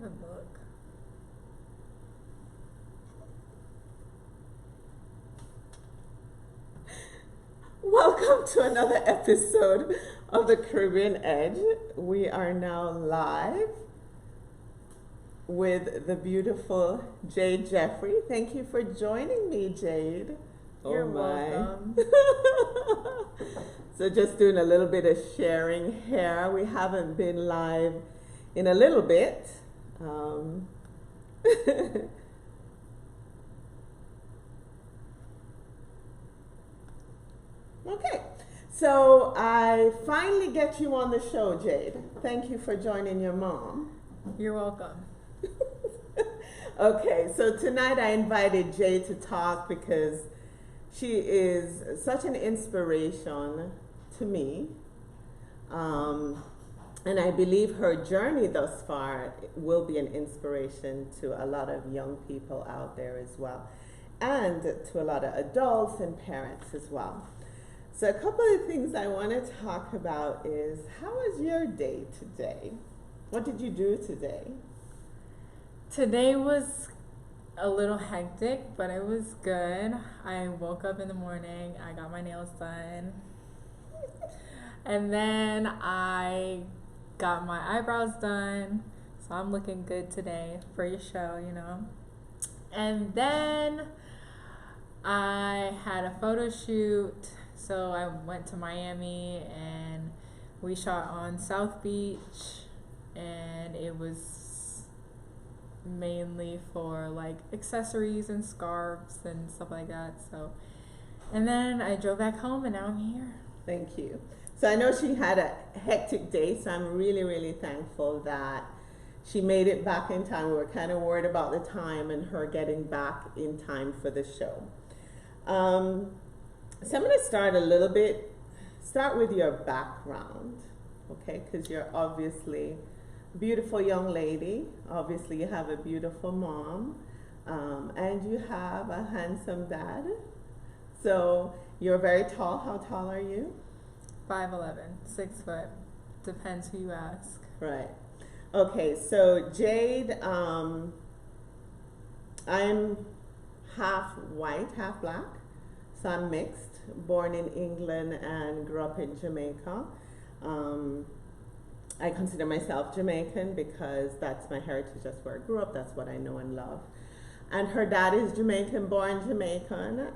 even look. Welcome to another episode of the Caribbean Edge. We are now live with the beautiful Jade Jeffrey. Thank you for joining me, Jade. You're welcome. So just doing a little bit of sharing here. We haven't been live in a little bit. Okay, so I finally get you on the show, Jade. Thank you for joining your mom. You're welcome. Okay, so tonight I invited Jade to talk because she is such an inspiration to me. And I believe her journey thus far will be an inspiration to a lot of young people out there as well, and to a lot of adults and parents as well. So a couple of things I want to talk about is, how was your day today? What did you do today? Today was a little hectic, but it was good. I woke up in the morning, I got my nails done, and then I got my eyebrows done, so I'm looking good today for your show, you know. And then I had a photo shoot, so I went to Miami and we shot on South Beach, and it was mainly for like accessories and scarves and stuff like that. So, and then I drove back home and now I'm here. Thank you. So I know she had a hectic day, so I'm really, really thankful that she made it back in time. We were kind of worried about the time and her getting back in time for the show. So I'm going to start with your background, okay? Because you're obviously a beautiful young lady. Obviously you have a beautiful mom, and you have a handsome dad. So you're very tall. How tall are you? 5'11", 6 foot. Depends who you ask. Right. Okay, so Jade, I'm half white, half black. So I'm mixed, born in England and grew up in Jamaica. I consider myself Jamaican because that's my heritage, that's where I grew up, that's what I know and love. And her dad is Jamaican, born Jamaican,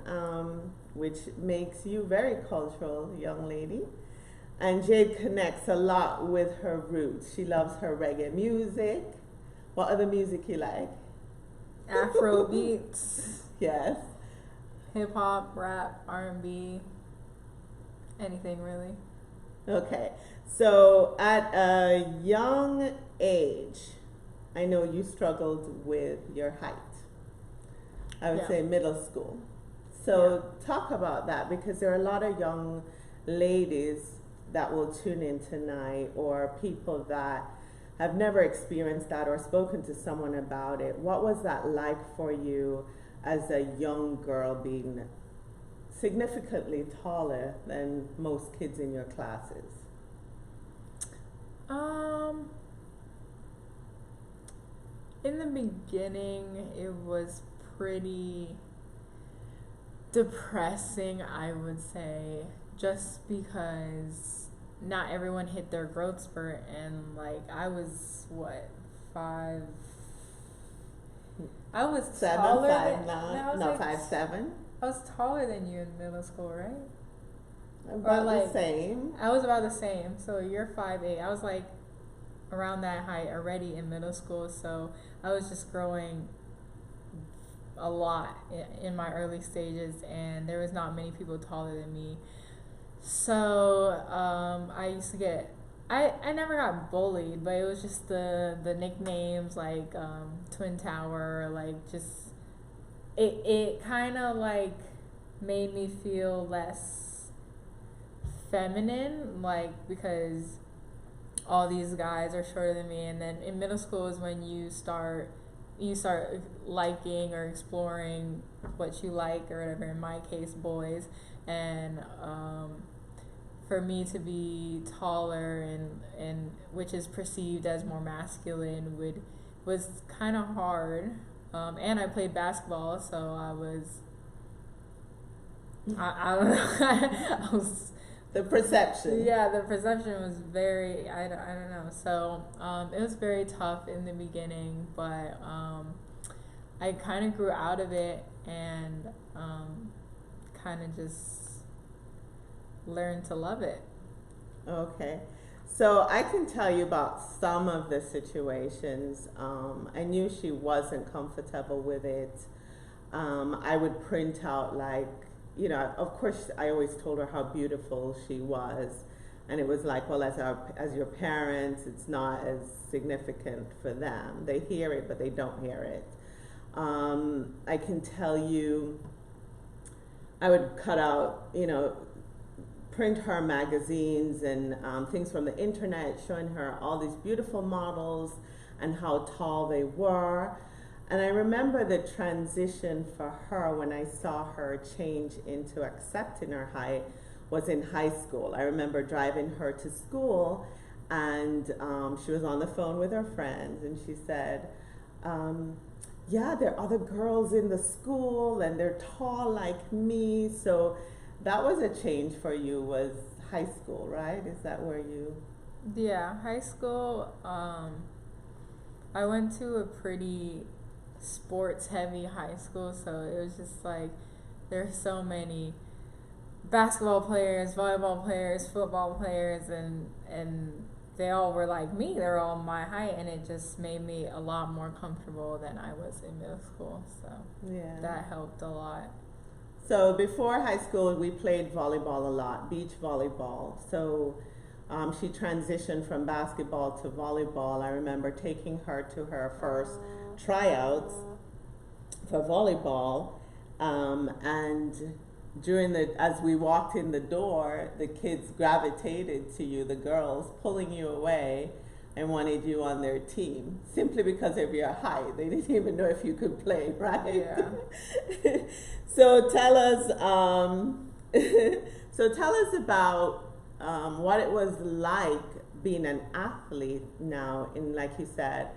which makes you a very cultural young lady. And Jade connects a lot with her roots. She loves her reggae music. What other music you like? Afro beats. Yes. Hip hop, rap, R&B, anything really. Okay, so at a young age, I know you struggled with your height. I would say middle school. So talk about that, because there are a lot of young ladies that will tune in tonight, or people that have never experienced that or spoken to someone about it. What was that like for you as a young girl, being significantly taller than most kids in your classes? In the beginning, it was pretty depressing, I would say, just because not everyone hit their growth spurt, and like I was five. I was taller than 5'7". I was taller than you in middle school, right? About the same. I was about the same. So you're 5'8". I was like around that height already in middle school, so I was just growing a lot in my early stages, and there was not many people taller than me. So I used to get, I never got bullied, but it was just the nicknames like Twin Tower, like just it kind of like made me feel less feminine, like because all these guys are shorter than me. And then in middle school is when you start liking or exploring what you like or whatever, in my case boys, and for me to be taller and which is perceived as more masculine would was kind of hard. And I played basketball, so I don't know. I was The perception. Yeah, the perception was very, I don't know. So it was very tough in the beginning, but I kind of grew out of it and kind of just learned to love it. Okay. So I can tell you about some of the situations. I knew she wasn't comfortable with it. I would print out like, you know, of course I always told her how beautiful she was. And it was like, well, as your parents, it's not as significant for them. They hear it, but they don't hear it. I can tell you, I would cut out, you know, print her magazines and things from the internet showing her all these beautiful models and how tall they were. And I remember the transition for her when I saw her change into accepting her height was in high school. I remember driving her to school and she was on the phone with her friends and she said, yeah, there are other girls in the school and they're tall like me. So that was a change for you, was high school, right? Is that where you... Yeah, high school, I went to a pretty sports heavy high school, so it was just like there's so many basketball players, volleyball players, football players, and they all were like me. They were all my height, and it just made me a lot more comfortable than I was in middle school. So Yeah. that helped a lot. So before high school, we played volleyball a lot, beach volleyball. So she transitioned from basketball to volleyball. I remember taking her to her first tryouts for volleyball, and as we walked in the door, the kids gravitated to you, the girls, pulling you away and wanted you on their team simply because of your height. They didn't even know if you could play, right? Yeah. So tell us, about what it was like being an athlete now in, like you said,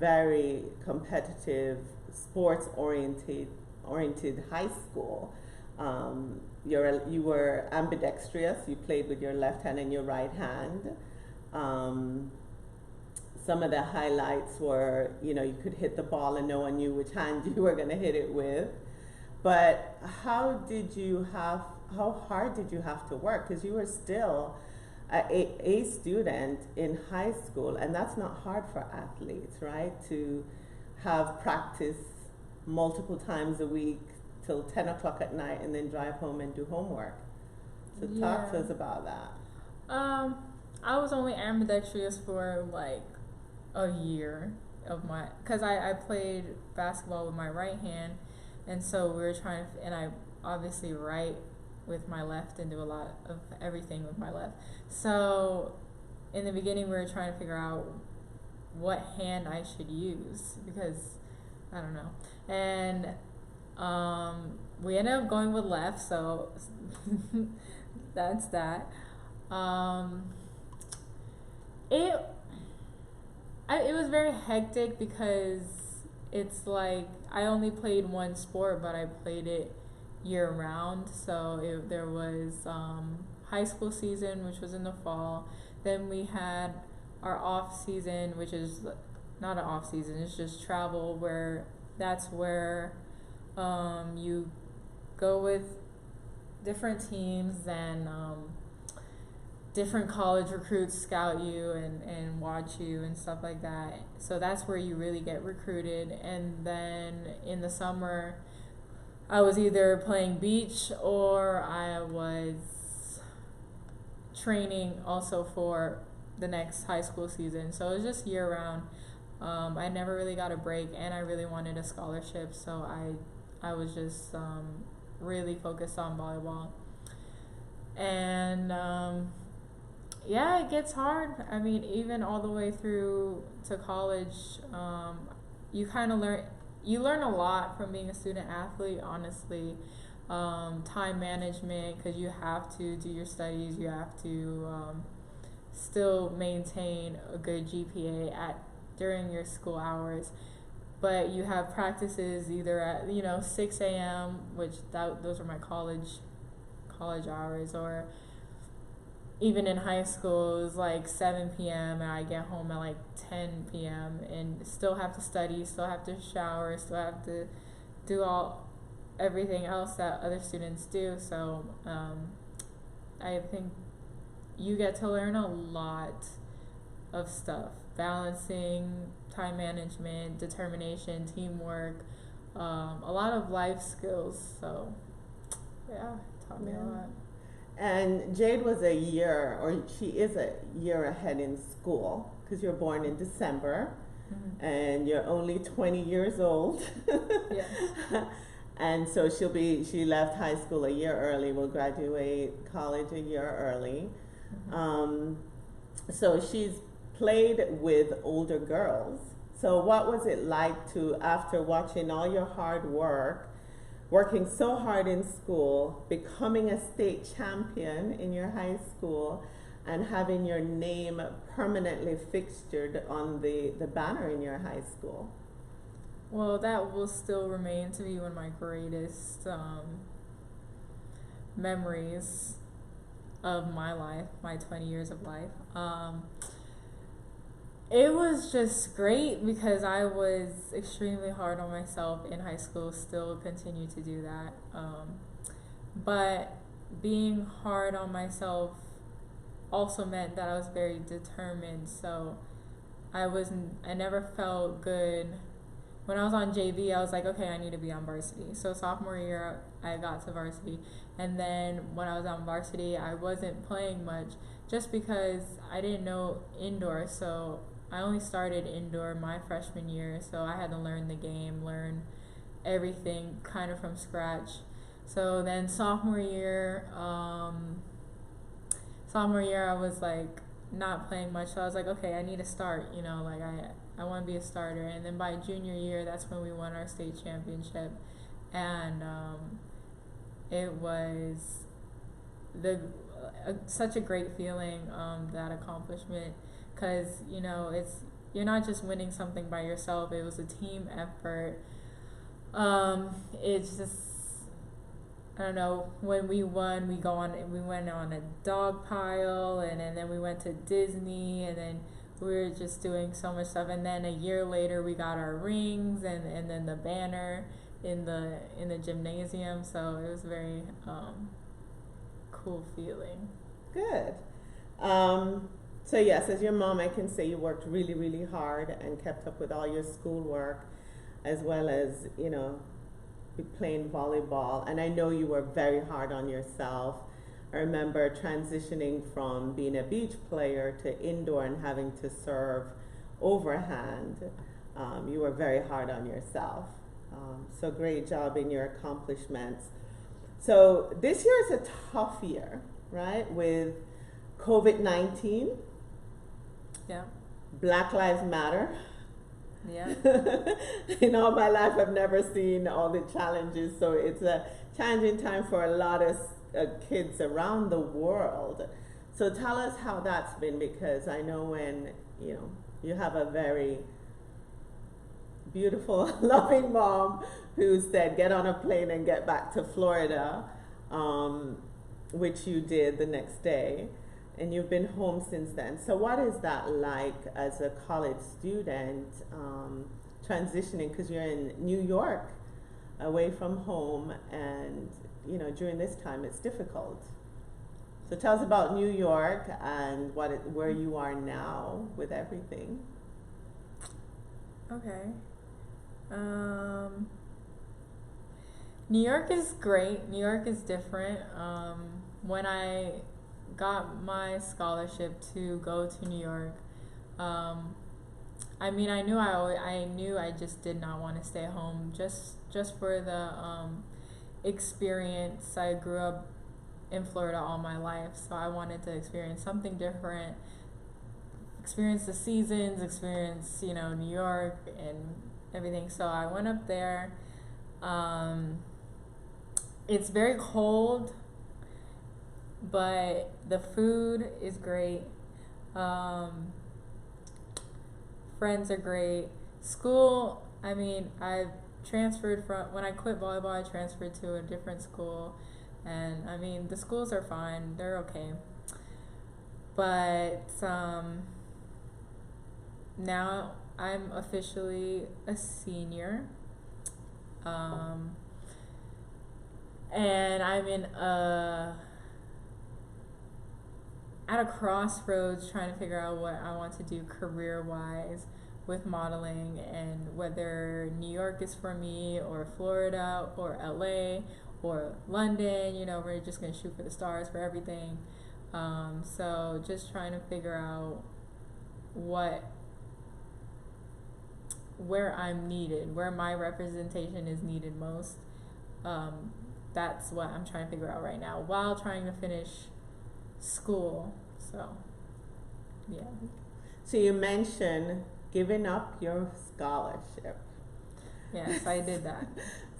very competitive, sports-oriented high school. You were ambidextrous. You played with your left hand and your right hand. Some of the highlights were, you know, you could hit the ball and no one knew which hand you were going to hit it with. But how hard did you have to work? Because you were still a student in high school, and that's not hard for athletes, right? To have practice multiple times a week till 10 o'clock at night and then drive home and do homework. So talk to us about that. I was only ambidextrous for like a year because I played basketball with my right hand, and so we were trying to, and I obviously write with my left and do a lot of everything with my left. So in the beginning we were trying to figure out what hand I should use because I don't know. And we ended up going with left, so that's that. It was very hectic because it's like I only played one sport, but I played it year round. So there was high school season, which was in the fall. Then we had our off season, which is not an off season, it's just travel, that's where you go with different teams and different college recruits scout you and watch you and stuff like that. So that's where you really get recruited. And then in the summer, I was either playing beach or I was training also for the next high school season. So it was just year round. I never really got a break, and I really wanted a scholarship, so I was just really focused on volleyball. And yeah, it gets hard. I mean, even all the way through to college, you kind of learn a lot from being a student athlete, honestly. Time management, because you have to do your studies, you have to still maintain a good GPA at during your school hours, but you have practices either at 6 a.m., which those are my college hours, or even in high school it was like 7 p.m. and I get home at like 10 p.m. and still have to study, still have to shower, still have to do everything else that other students do. So I think you get to learn a lot of stuff, balancing time management, determination, teamwork, a lot of life skills. So yeah, it taught me a lot. And Jade was a year, or she is a year ahead in school, because you're born in December, and you're only 20 years old. Yes. And so she left high school a year early, will graduate college a year early. So she's played with older girls. So what was it like to, after watching all your hard work, working so hard in school, becoming a state champion in your high school, and having your name permanently fixtured on the banner in your high school? Well, that will still remain to be one of my greatest memories of my life, my 20 years of life. It was just great because I was extremely hard on myself in high school, still continue to do that. But being hard on myself also meant that I was very determined. So I never felt good. When I was on JV, I was like, okay, I need to be on varsity. So sophomore year, I got to varsity. And then when I was on varsity, I wasn't playing much just because I didn't know indoor. So I only started indoor my freshman year. So I had to learn the game, learn everything kind of from scratch. So then sophomore year, I was like not playing much. So I was like, okay, I need to start, like I want to be a starter. And then by junior year, that's when we won our state championship. And it was such a great feeling, that accomplishment, because you're not just winning something by yourself. It was a team effort. It's just, I don't know, when we won, we went on a dog pile, and then we went to Disney, and then we were just doing so much stuff. And then a year later, we got our rings and then the banner in the gymnasium. So it was a very cool feeling. Good. So yes, as your mom, I can say you worked really, really hard and kept up with all your schoolwork, as well as, playing volleyball. And I know you were very hard on yourself. I remember transitioning from being a beach player to indoor and having to serve overhand. You were very hard on yourself. So great job in your accomplishments. So this year is a tough year, right? With COVID-19. Yeah. Black Lives Matter. Yeah. In all my life, I've never seen all the challenges. So it's a challenging time for a lot of kids around the world. So tell us how that's been, because I know when you have a very beautiful, loving mom who said get on a plane and get back to Florida, which you did the next day, and you've been home since then. So what is that like as a college student, transitioning, because you're in New York, away from home, and during this time it's difficult. So tell us about New York and where you are now with everything. Okay. New York is great. New York is different. When I got my scholarship to go to New York, I knew I just did not want to stay home just for the experience. I grew up in Florida all my life, so I wanted to experience something different, experience the seasons, experience New York and everything. So I went up there. It's very cold, but the food is great. Friends are great. School, I mean, I transferred from, when I quit volleyball, I transferred to a different school. And I mean, the schools are fine, they're okay. But now I'm officially a senior. And I'm at a crossroads trying to figure out what I want to do career wise with modeling, and whether New York is for me, or Florida, or LA, or London. We're just going to shoot for the stars for everything. So just trying to figure out where I'm needed, where my representation is needed most. That's what I'm trying to figure out right now while trying to finish school. So, yeah. So you mentioned giving up your scholarship. Yes, I did that.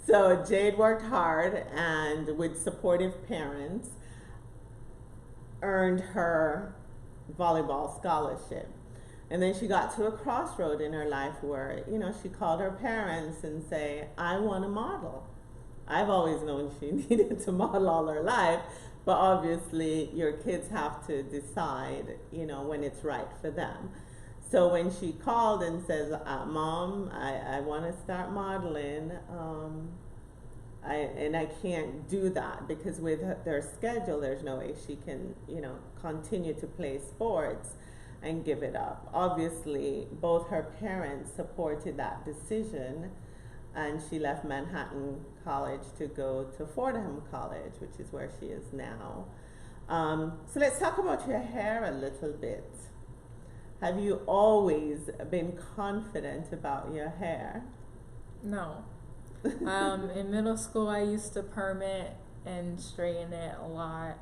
So Jade worked hard and with supportive parents earned her volleyball scholarship. And then she got to a crossroad in her life where, she called her parents and say, I want to model. I've always known she needed to model all her life, but obviously your kids have to decide, when it's right for them. So when she called and says, Mom, I want to start modeling, I can't do that because with their schedule, there's no way she can, continue to play sports and give it up. Obviously, both her parents supported that decision, and she left Manhattan College to go to Fordham College, which is where she is now. So let's talk about your hair a little bit. Have you always been confident about your hair? No. In middle school, I used to perm it and straighten it a lot.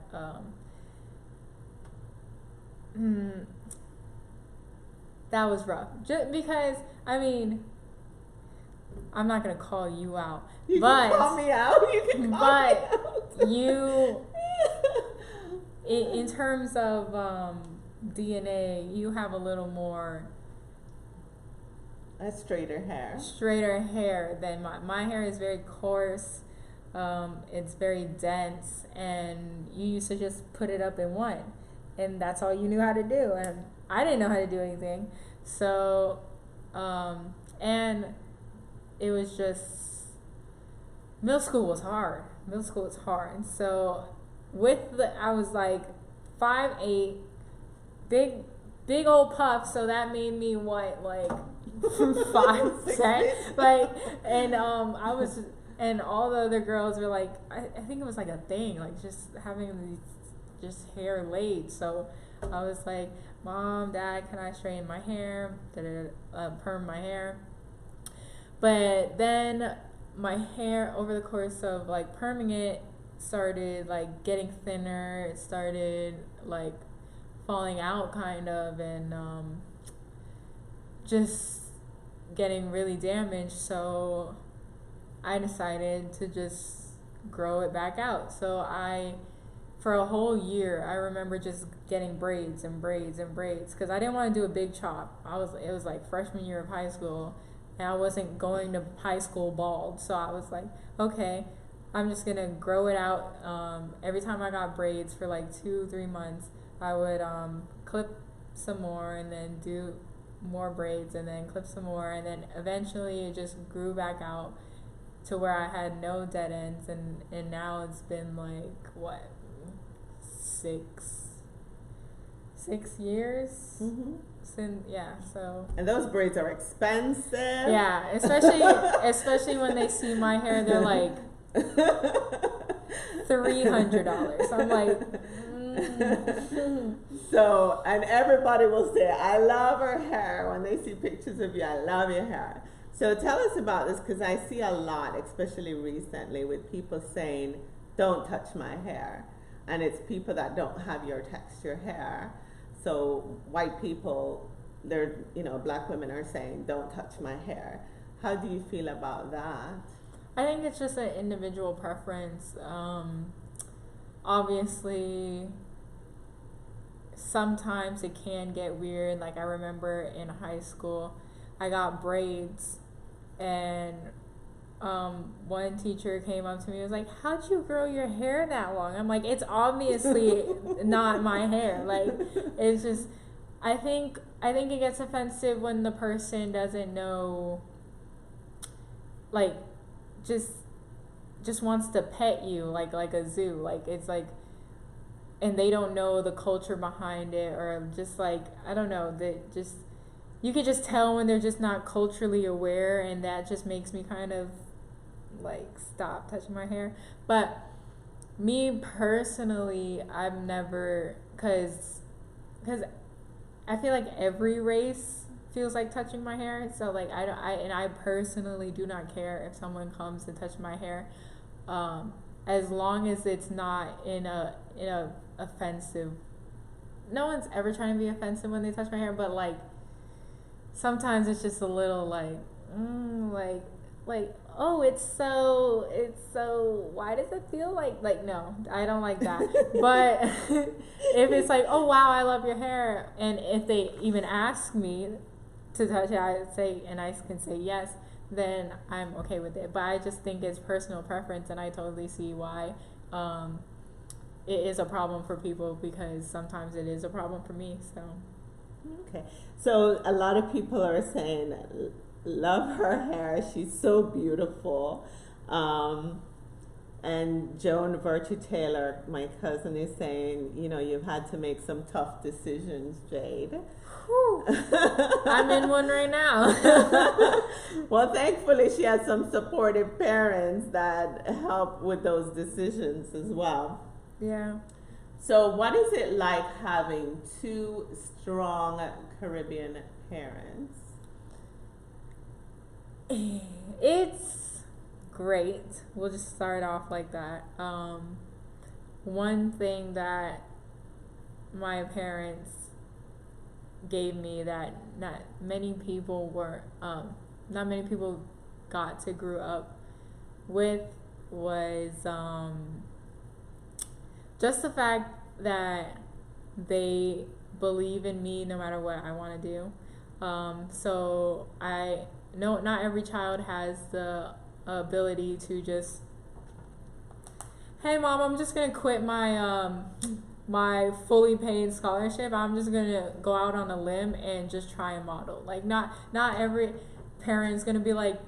That was rough. Just because, I mean, I'm not gonna call you out, you can call me out. You can call me out. You, in terms of DNA, you have a little more straighter hair than mine. My hair is very coarse. It's very dense, and you used to just put it up in one, and that's all you knew how to do. And I didn't know how to do anything. So, and it was just, middle school was hard. And so I was like 5'8", big old puff. So that made me what, like 5'10", like, and and all the other girls were like, I think it was like a thing, like just having just hair laid. So I was like, Mom, Dad, can I straighten my hair? Perm my hair. But then my hair, over the course of like perming it, started like getting thinner. It started like falling out kind of, and just getting really damaged. So I decided to just grow it back out. So for a whole year, I remember just getting braids and braids and braids because I didn't want to do a big chop. It was like freshman year of high school, and I wasn't going to high school bald. So I was like, okay, I'm just gonna grow it out. Every time I got braids for like 2-3 months, I would clip some more and then do more braids and then clip some more, and then eventually it just grew back out to where I had no dead ends, and now it's been like what, 6 years since, yeah. So, and those braids are expensive. Yeah, especially when they see my hair, they're like $300. I'm like, So, and everybody will say, I love her hair. When they see pictures of you, I love your hair. So tell us about this, because I see a lot, especially recently, with people saying, don't touch my hair. And it's people that don't have your texture hair. So white people, black women are saying, don't touch my hair. How do you feel about that? I think it's just an individual preference. Obviously, sometimes it can get weird. Like I remember in high school, I got braids, and one teacher came up to me and was like, "How'd you grow your hair that long?" I'm like, "It's obviously not my hair." Like, it's just, I think it gets offensive when the person doesn't know, like, just wants to pet you like a zoo. Like, it's like, and they don't know the culture behind it, or just like, I don't know, that just, you could just tell when they're just not culturally aware, and that just makes me kind of like stop touching my hair. But me personally, I've never, cause I feel like every race feels like touching my hair. So like I personally do not care if someone comes to touch my hair, as long as it's not in a offensive. No one's ever trying to be offensive when they touch my hair, but like sometimes it's just a little like, like, oh, it's so, why does it feel like, no, I don't like that. But if it's like, oh wow, I love your hair, and if they even ask me to touch it, I can say yes, then I'm okay with it. But I just think it's personal preference, and I totally see why it is a problem for people, because sometimes it is a problem for me. So okay, so a lot of people are saying love her hair, she's so beautiful. And Joan Virtue Taylor, my cousin, is saying, you've had to make some tough decisions, Jade. I'm in one right now. Well, thankfully she has some supportive parents that help with those decisions as well. Yeah. So what is it like having two strong Caribbean parents? It's great. We'll just start off like that. One thing that my parents gave me that not many people got to grow up with was just the fact that they believe in me no matter what I want to do. So I know not every child has the ability to just, hey mom, I'm just gonna quit my fully paid scholarship. I'm just gonna go out on a limb and just try and model. Like, not every parent's gonna be like,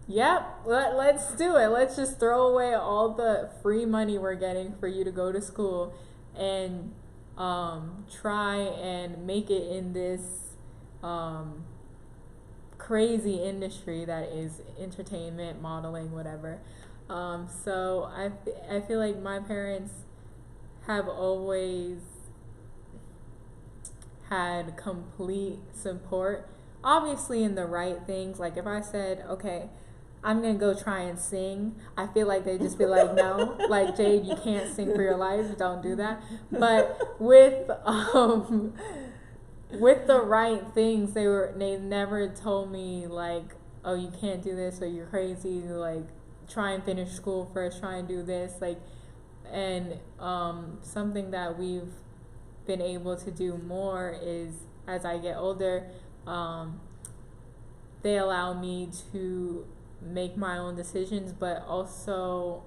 yep, let's do it. Let's just throw away all the free money we're getting for you to go to school and try and make it in this crazy industry that is entertainment, modeling, whatever. So I feel like my parents have always had complete support, obviously in the right things. Like if I said, okay, I'm gonna go try and sing, I feel like they'd just be like, no, like, Jade, you can't sing for your life, don't do that. But with the right things, they never told me like, oh, you can't do this, or you're crazy, like, try and finish school first, try and do this, like. And something that we've been able to do more is, as I get older, they allow me to make my own decisions, but also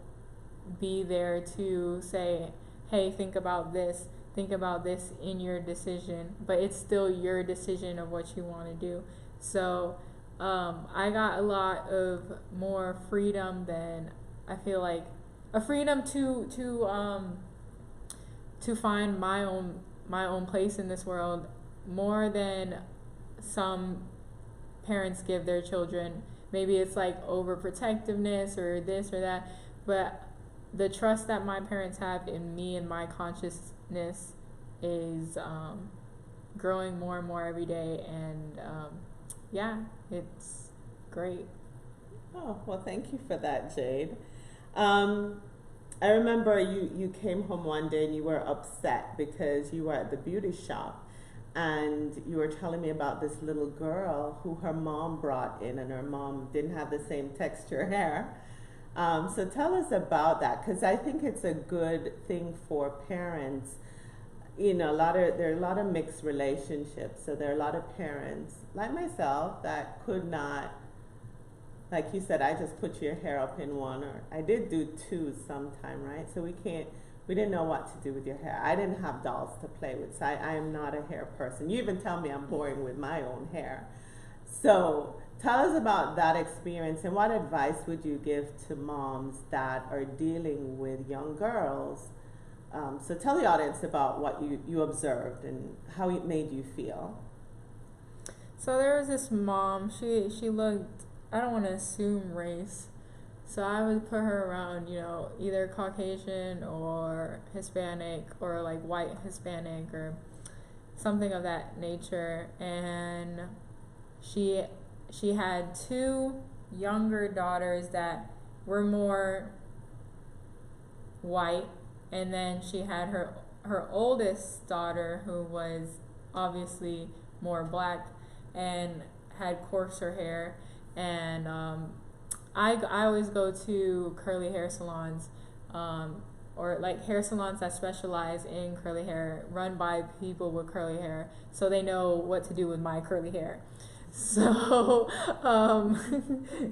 be there to say, hey, think about this in your decision, but it's still your decision of what you want to do. So I got a lot of more freedom than, I feel like, a freedom to find my own place in this world, more than some parents give their children. Maybe it's like overprotectiveness or this or that, but the trust that my parents have in me and my consciousness is growing more and more every day, and yeah, it's great. Oh, well, thank you for that, Jade. I remember you came home one day and you were upset because you were at the beauty shop, and you were telling me about this little girl who her mom brought in, and her mom didn't have the same texture hair. So tell us about that, because I think it's a good thing for parents, there are a lot of mixed relationships. So there are a lot of parents like myself that could not, like you said, I just put your hair up in one, or I did do two sometime, right? So we didn't know what to do with your hair. I didn't have dolls to play with, so I am not a hair person. You even tell me I'm boring with my own hair. So tell us about that experience, and what advice would you give to moms that are dealing with young girls? So tell the audience about what you observed and how it made you feel. So there was this mom. She looked, I don't want to assume race, so I would put her around, either Caucasian or Hispanic, or like white Hispanic or something of that nature. And she had two younger daughters that were more white, and then she had her oldest daughter, who was obviously more black and had coarser hair. And I always go to curly hair salons, or like hair salons that specialize in curly hair, run by people with curly hair, so they know what to do with my curly hair. So,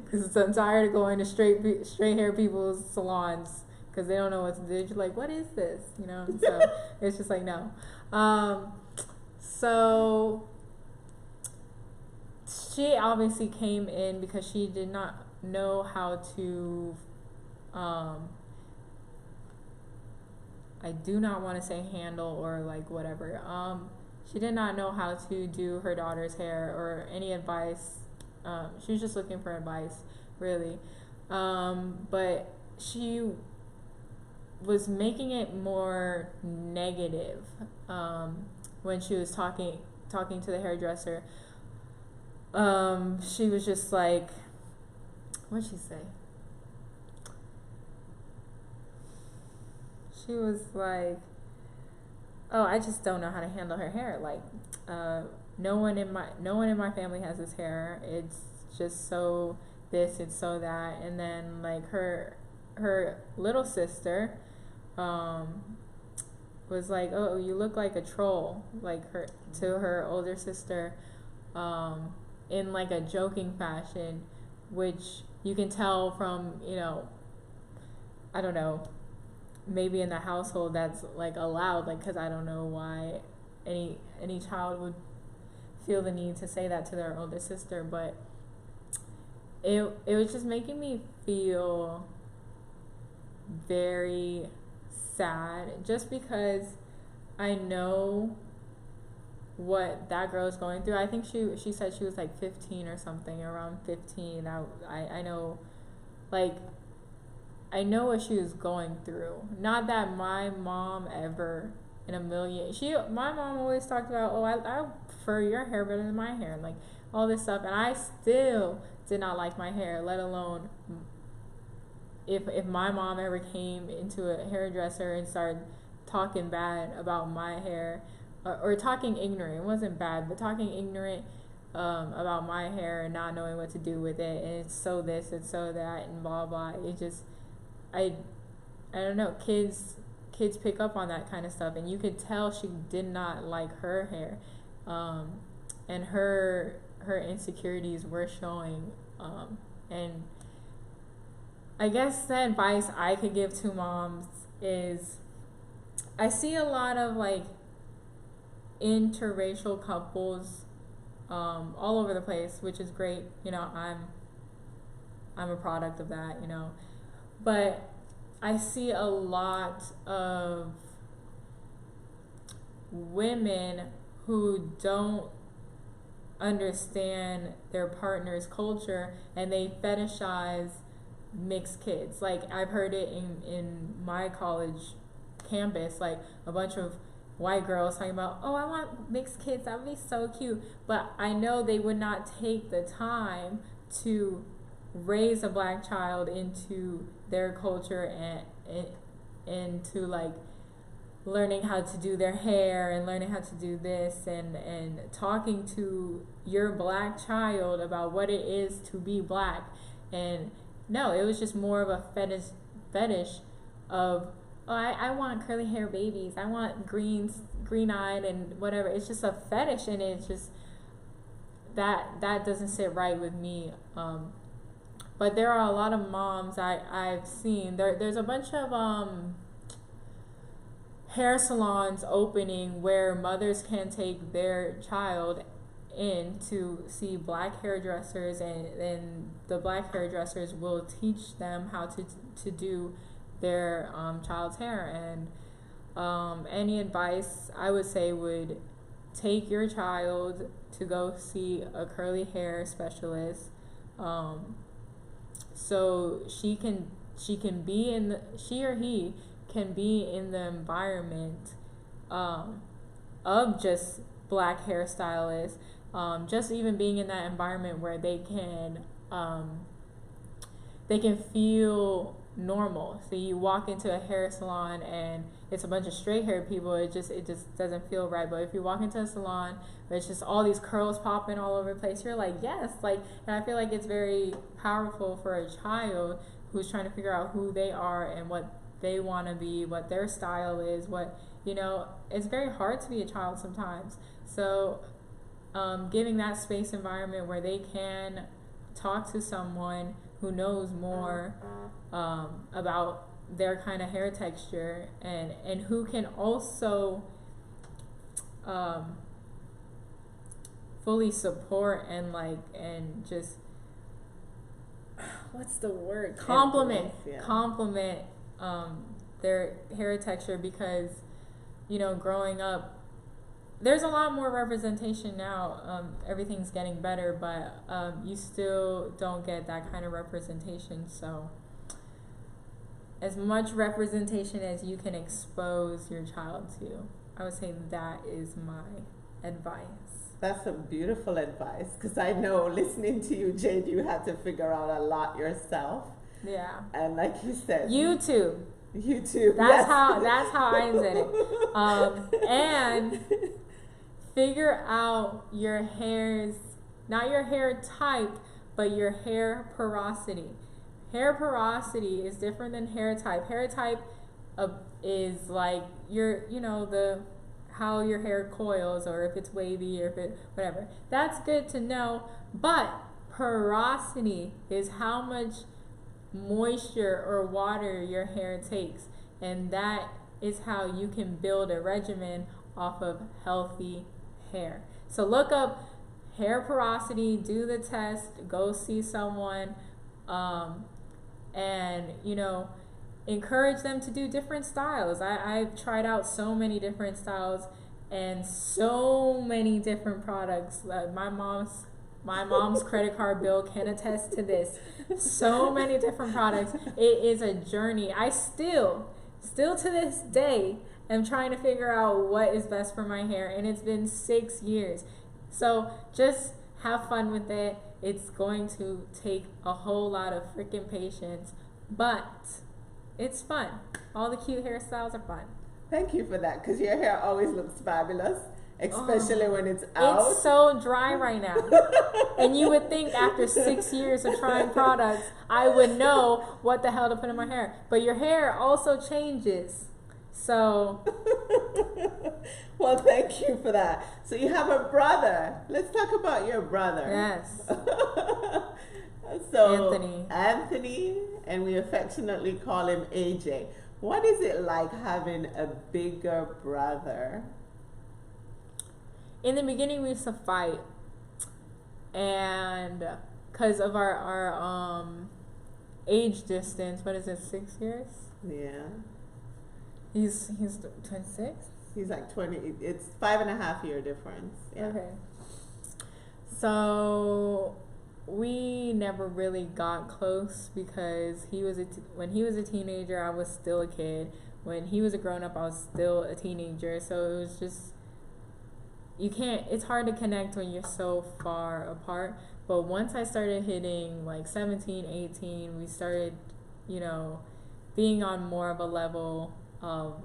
because I'm tired of going to straight hair people's salons, because they don't know what to do. You're like, what is this? So it's just like, no. So she obviously came in because she did not know how to, I do not want to say handle or like whatever. She did not know how to do her daughter's hair or any advice. She was just looking for advice, really. But she was making it more negative when she was talking to the hairdresser. She was just like, what'd she say? She was like, oh, I just don't know how to handle her hair. Like, no one in my family has this hair. It's just so this, it's so that. And then like her little sister was like, oh, you look like a troll, like to her older sister, in like a joking fashion, which you can tell from, I don't know, maybe in the household that's like allowed, like, because I don't know why any child would feel the need to say that to their older sister, but it was just making me feel very sad, just because I know what that girl is going through. I think she said she was like 15 or something, around 15. I know, like, I know what she was going through. Not that my mom ever in a million. My mom always talked about, oh, I prefer your hair better than my hair, like all this stuff, and I still did not like my hair. Let alone if my mom ever came into a hairdresser and started talking bad about my hair, or talking ignorant. It wasn't bad, but talking ignorant about my hair and not knowing what to do with it, and it's so this, it's so that, and blah blah. It just, I don't know. Kids pick up on that kind of stuff, and you could tell she did not like her hair, and her insecurities were showing. And I guess the advice I could give to moms is, I see a lot of like interracial couples all over the place, which is great. I'm a product of that, but I see a lot of women who don't understand their partner's culture, and they fetishize mixed kids. Like, I've heard it in my college campus, like a bunch of white girls talking about, oh, I want mixed kids, that would be so cute. But I know they would not take the time to raise a black child into their culture and to like learning how to do their hair and learning how to do this, and talking to your black child about what it is to be black. And no, it was just more of a fetish of oh, I want curly hair babies. I want green eyed and whatever. It's just a fetish, and it's just that doesn't sit right with me. But there are a lot of moms I've seen. There's a bunch of hair salons opening where mothers can take their child in to see black hairdressers, and the black hairdressers will teach them how to do their child's hair. And any advice I would say would take your child to go see a curly hair specialist, so she or he can be in the environment of just black hairstylists, just even being in that environment where they can feel normal. So you walk into a hair salon and it's a bunch of straight haired people, it just doesn't feel right. But if you walk into a salon where it's just all these curls popping all over the place, you're like, yes, like, and I feel like it's very powerful for a child who's trying to figure out who they are and what they want to be, what their style is, what, you know, it's very hard to be a child sometimes. So giving that space environment where they can talk to someone who knows more about their kind of hair texture, and who can also fully support and just what's the word, compliment their hair texture. Because, you know, growing up, there's a lot more representation now. Everything's getting better, but you still don't get that kind of representation. So as much representation as you can expose your child to, I would say that is my advice. That's some beautiful advice, because I know, listening to you, Jade, you had to figure out a lot yourself. Yeah. And like you said, YouTube. That's yes. That's how I did it. And figure out your hair's, not your hair type, but your hair porosity. Hair porosity is different than hair type. Hair type is like how your hair coils, or if it's wavy, or if it whatever. That's good to know. But porosity is how much moisture or water your hair takes, and that is how you can build a regimen off of healthy hair. So look up hair porosity, do the test, go see someone, and encourage them to do different styles. I've tried out so many different styles and so many different products. My mom's credit card bill can attest to this. So many different products. It is a journey. I still to this day am trying to figure out what is best for my hair, and it's been 6 years. So just have fun with it. It's going to take a whole lot of freaking patience, but it's fun. All the cute hairstyles are fun. Thank you for that, because your hair always looks fabulous, especially when it's out. It's so dry right now. And you would think after 6 years of trying products, I would know what the hell to put in my hair. But your hair also changes. So. Well, thank you for that. So you have a brother. Let's talk about your brother. Yes. So Anthony, and we affectionately call him AJ. What is it like having a bigger brother? In the beginning, we used to fight, and because of our age distance, what is it, 6 years? Yeah. He's 26. He's like 20. It's 5.5 year difference. Yeah. Okay. So we never really got close, because when he was a teenager, I was still a kid. When he was a grown up, I was still a teenager. So it was just, it's hard to connect when you're so far apart. But once I started hitting like 17, 18, we started, being on more of a level of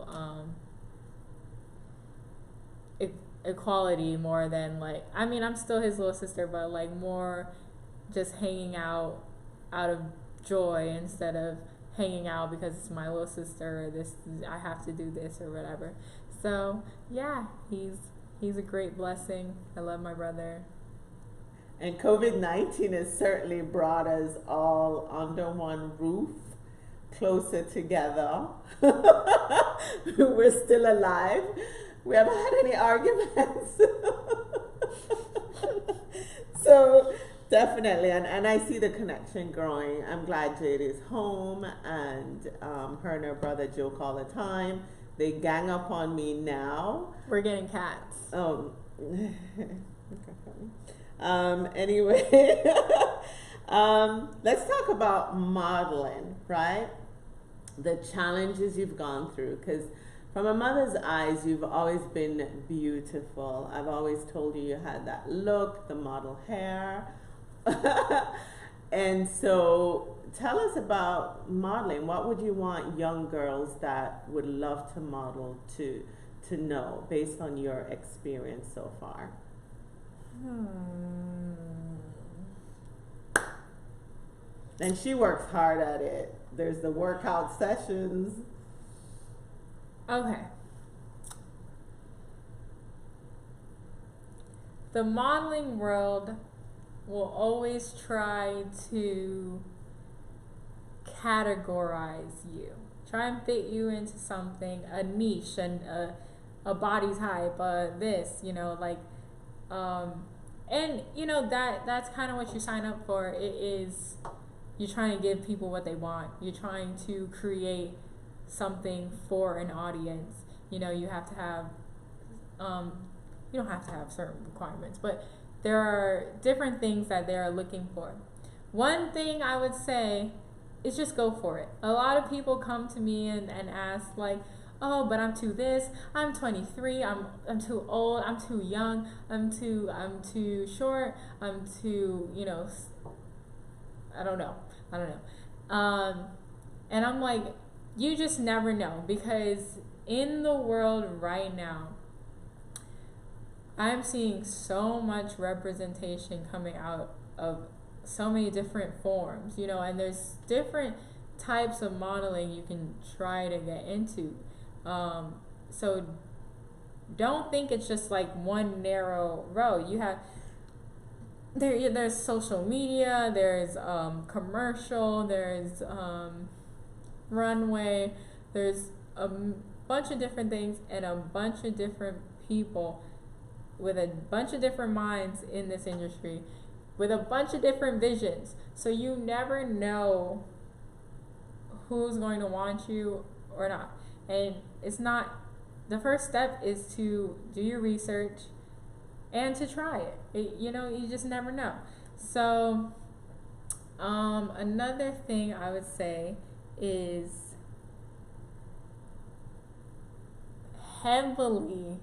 equality, more than I'm still his little sister, but more just hanging out of joy instead of hanging out because it's my little sister, or this, I have to do this or whatever. So yeah, he's a great blessing. I love my brother. And COVID-19 has certainly brought us all under one roof, closer together. We're still alive. We haven't had any arguments. So definitely, and I see the connection growing. I'm glad Jade is home, and her and her brother joke all the time. They gang up on me now. We're getting cats. Oh. Anyway, let's talk about modeling, right? The challenges you've gone through, because from a mother's eyes, you've always been beautiful. I've always told you had that look, the model hair. And so tell us about modeling. What would you want young girls that would love to model to know based on your experience so far? And she works hard at it. There's the workout sessions. Okay. The modeling world will always try to categorize you, try and fit you into something, a niche, and a body type, this, like, and that's kind of what you sign up for. It is, you're trying to give people what they want. You're trying to create something for an audience. You have to have, you don't have to have certain requirements, but there are different things that they are looking for. One thing I would say is just go for it. A lot of people come to me and ask, like, oh, but I'm too this, I'm 23, I'm too old, I'm too young, I'm too short, I'm too, I don't know. And I'm like, you just never know, because in the world right now, I'm seeing so much representation coming out of so many different forms, and there's different types of modeling you can try to get into. So don't think it's just like one narrow road. You have there's social media, there's commercial, there's runway, there's a bunch of different things and a bunch of different people with a bunch of different minds in this industry with a bunch of different visions. So you never know who's going to want you or not. And it's not, the first step is to do your research and to try it. You just never know. So another thing I would say is heavily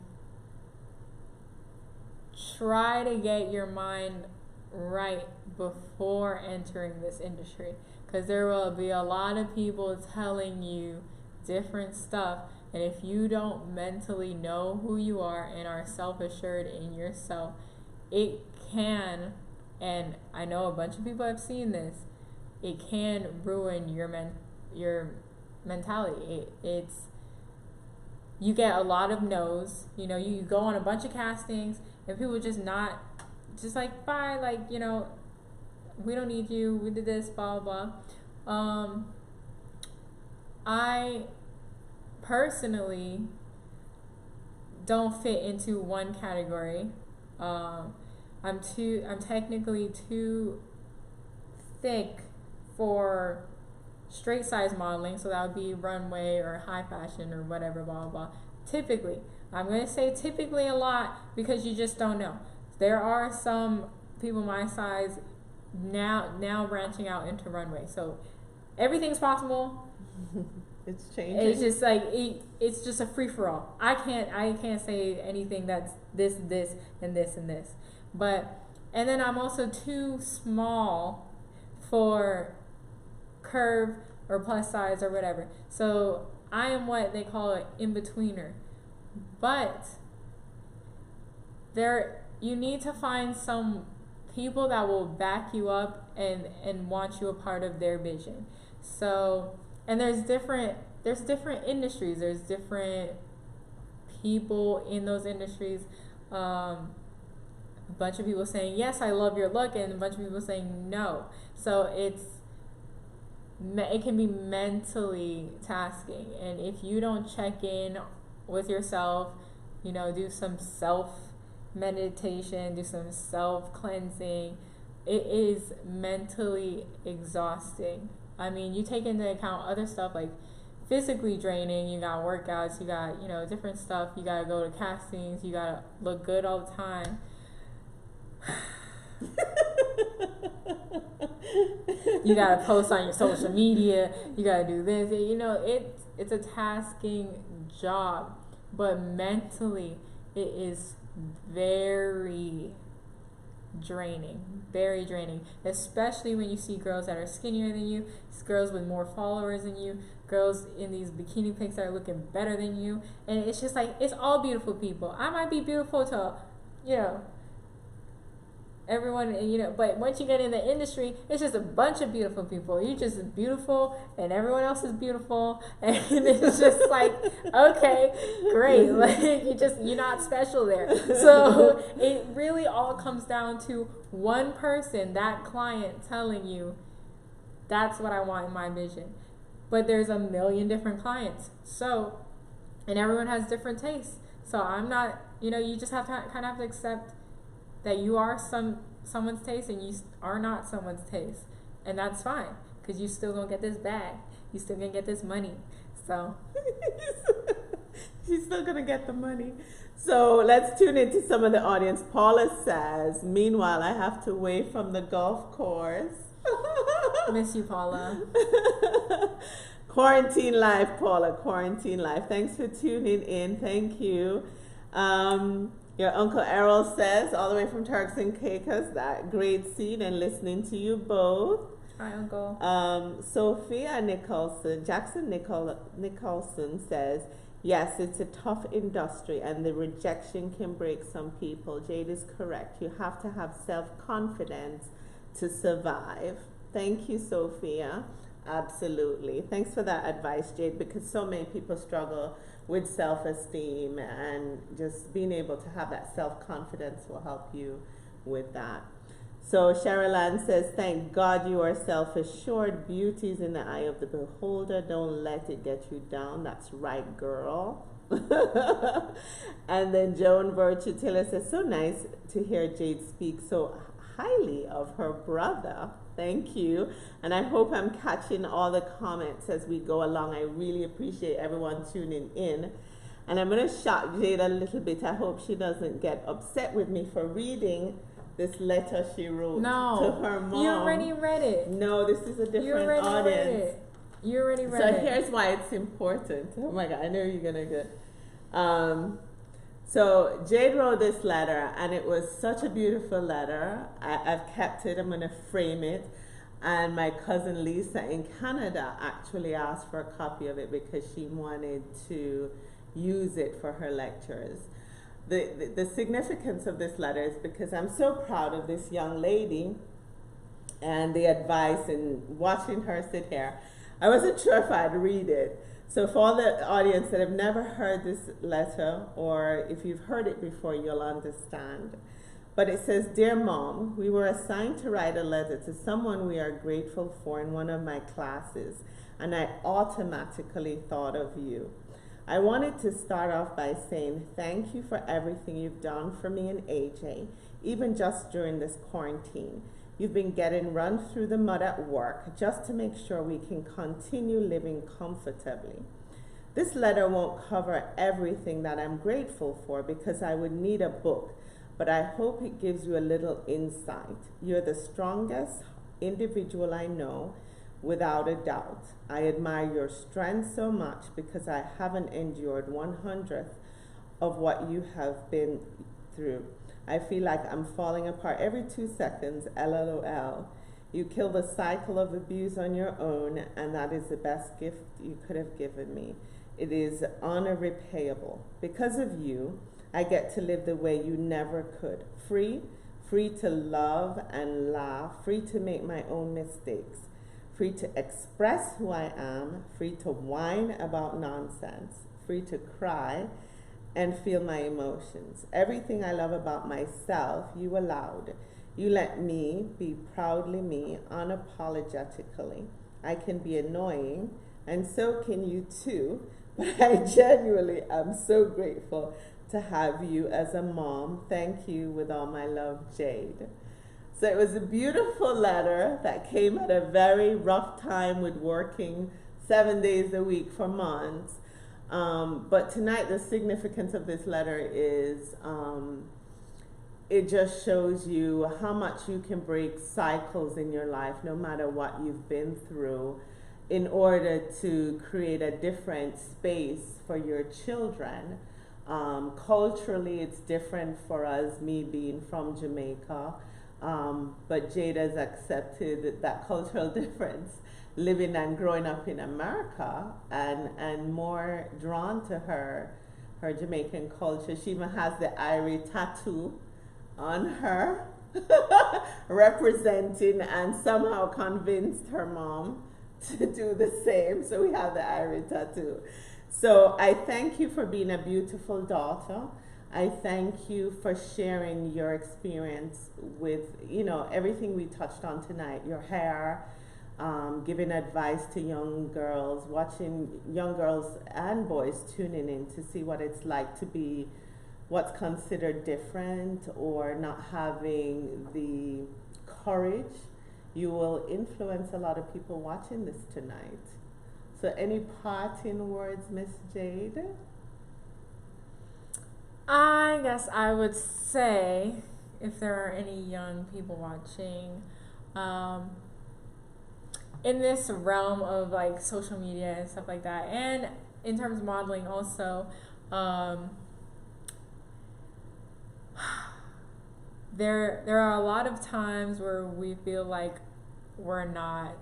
try to get your mind right before entering this industry, because there will be a lot of people telling you different stuff, and if you don't mentally know who you are and are self-assured in yourself, it can, and I know a bunch of people have seen this, it can ruin your mentality. It's you get a lot of no's. You go on a bunch of castings and people just like, bye, like, we don't need you, we did this, blah blah blah. I personally don't fit into one category. I'm technically too thick for straight size modeling, so that would be runway or high fashion or whatever, blah blah blah. Typically, I'm going to say typically a lot because you just don't know. There are some people my size now branching out into runway, so everything's possible. It's changing. It's just like it's just a free for all. I can't say anything that's this and this and this, and then I'm also too small for curve or plus size or whatever. So I am what they call an in-betweener. But you need to find some people that will back you up and want you a part of their vision. So, And there's different industries. There's different people in those industries. A bunch of people saying, yes, I love your look, and a bunch of people saying no. So it can be mentally tasking. And if you don't check in with yourself, do some self meditation, do some self cleansing, it is mentally exhausting. I mean, you take into account other stuff like physically draining. You got workouts, you got different stuff. You gotta go to castings, you gotta look good all the time. You gotta post on your social media, you gotta do this. It's a tasking job, but mentally it is very draining, especially when you see girls that are skinnier than you, girls with more followers than you, girls in these bikini pics that are looking better than you. And it's just like, it's all beautiful people. I might be beautiful to everyone, but once you get in the industry, it's just a bunch of beautiful people. You're just beautiful and everyone else is beautiful, and it's just like, okay, great. Like, you're not special there. So it really all comes down to one person, that client, telling you that's what I want in my vision. But there's a million different clients, and everyone has different tastes. So I'm not, you just have to kind of have to accept that you are someone's taste and you are not someone's taste, and that's fine, because you still gonna get this bag, you still gonna get this money. So she's still gonna get the money. So let's tune into some of the audience. Paula says, meanwhile, I have to wait from the golf course. Miss you, Paula. Quarantine life, Paula. Quarantine life. Thanks for tuning in. Thank you. Your Uncle Errol says, all the way from Turks and Caicos, that great scene and listening to you both. Hi, Uncle. Sophia Jackson Nicholson says, yes, it's a tough industry and the rejection can break some people. Jade is correct. You have to have self-confidence to survive. Thank you, Sophia. Absolutely. Thanks for that advice, Jade, because so many people struggle with self-esteem, and just being able to have that self-confidence will help you with that. So Cheryl Ann says, thank God you are self-assured. Beauty is in the eye of the beholder. Don't let it get you down. That's right, girl. And then Joan Virtue Taylor says, so nice to hear Jade speak so highly of her brother. Thank you. And I hope I'm catching all the comments as we go along. I really appreciate everyone tuning in. And I'm going to shock Jade a little bit. I hope she doesn't get upset with me for reading this letter she wrote to her mom. You already read it. No, this is a different audience. You already read it. So here's why it's important. Oh my God, I know you're going to get... So Jade wrote this letter, and it was such a beautiful letter. I've kept it. I'm going to frame it. And my cousin Lisa in Canada actually asked for a copy of it because she wanted to use it for her lectures. The significance of this letter is because I'm so proud of this young lady and the advice, and watching her sit here. I wasn't sure if I'd read it. So for all the audience that have never heard this letter, or if you've heard it before, you'll understand. But it says, Dear Mom, we were assigned to write a letter to someone we are grateful for in one of my classes, and I automatically thought of you. I wanted to start off by saying thank you for everything you've done for me and AJ, even just during this quarantine. You've been getting run through the mud at work just to make sure we can continue living comfortably. This letter won't cover everything that I'm grateful for because I would need a book, but I hope it gives you a little insight. You're the strongest individual I know, without a doubt. I admire your strength so much because I haven't endured 1/100th of what you have been through. I feel like I'm falling apart every 2 seconds, LOL. You kill the cycle of abuse on your own, and that is the best gift you could have given me. It is unrepayable. Because of you, I get to live the way you never could. Free to love and laugh, free to make my own mistakes, free to express who I am, free to whine about nonsense, free to cry and feel my emotions. Everything I love about myself, you allowed. You let me be proudly me, unapologetically. I can be annoying, and so can you too, but I genuinely am so grateful to have you as a mom. Thank you with all my love, Jade. So it was a beautiful letter that came at a very rough time with working 7 days a week for months. But tonight the significance of this letter is it just shows you how much you can break cycles in your life, no matter what you've been through, in order to create a different space for your children. Culturally, it's different for us, me being from Jamaica. But Jade has accepted that cultural difference, living and growing up in America, and more drawn to her Jamaican culture. She even has the Irie tattoo on her, representing, and somehow convinced her mom to do the same. So we have the Irie tattoo. So I thank you for being a beautiful daughter. I thank you for sharing your experience with, everything we touched on tonight, your hair, giving advice to young girls, watching young girls and boys tuning in to see what it's like to be what's considered different or not having the courage. You will influence a lot of people watching this tonight. So any parting words, Miss Jade? I guess I would say, if there are any young people watching, in this realm of like social media and stuff like that, and in terms of modeling also, there are a lot of times where we feel like we're not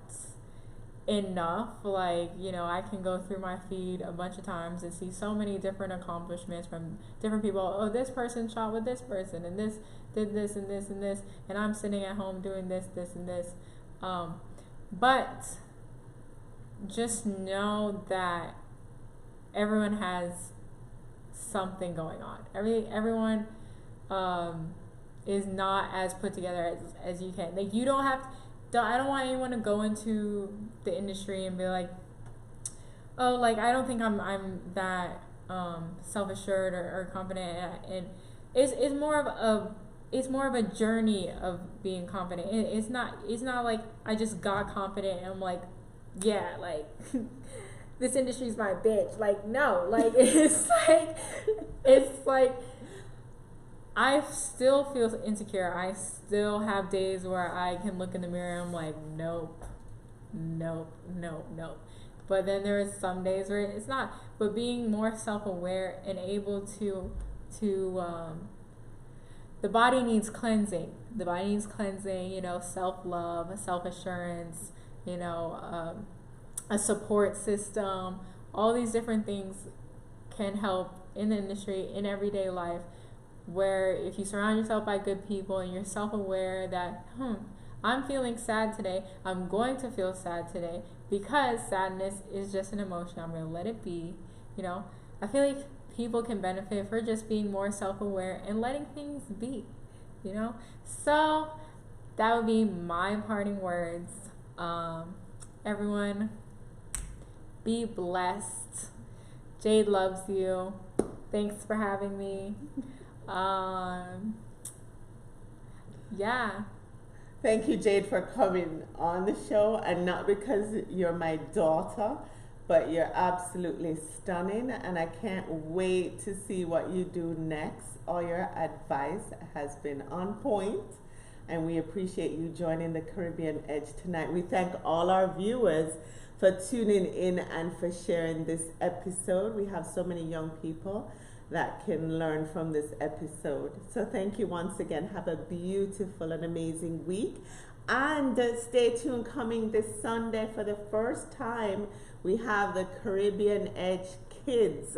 enough. Like, I can go through my feed a bunch of times and see so many different accomplishments from different people. Oh, this person shot with this person, and this did this and this and this, and I'm sitting at home doing this and this. But just know that everyone has something going on. Everyone is not as put together as you can. Like, you don't have to, I don't want anyone to go into the industry and be like, oh, like, I don't think I'm that self-assured or confident. And it's more of a journey of being confident. It's not like I just got confident and I'm like, yeah, like this industry's my bitch. Like, no, like it's like I still feel insecure. I still have days where I can look in the mirror and I'm like, nope. But then there's some days where it's not. But being more self-aware and able to the body needs cleansing. The body needs cleansing, self-love, self-assurance, a support system. All these different things can help in the industry, in everyday life, where if you surround yourself by good people and you're self-aware that, I'm feeling sad today, I'm going to feel sad today because sadness is just an emotion. I'm going to let it be. I feel like people can benefit for just being more self-aware and letting things be, So that would be my parting words. Everyone, be blessed. Jade loves you. Thanks for having me. Yeah. Thank you, Jade, for coming on the show, and not because you're my daughter, but you're absolutely stunning, and I can't wait to see what you do next. All your advice has been on point, and we appreciate you joining the Caribbean Edge tonight. We thank all our viewers for tuning in and for sharing this episode. We have so many young people that can learn from this episode. So thank you once again. Have a beautiful and amazing week. And stay tuned, coming this Sunday for the first time, we have the Caribbean Edge Kids.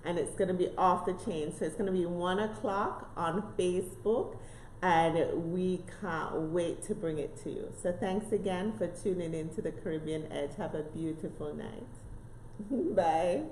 And it's going to be off the chain. So it's going to be 1 o'clock on Facebook. and we can't wait to bring it to you. So thanks again for tuning in to the Caribbean Edge. Have a beautiful night. Bye.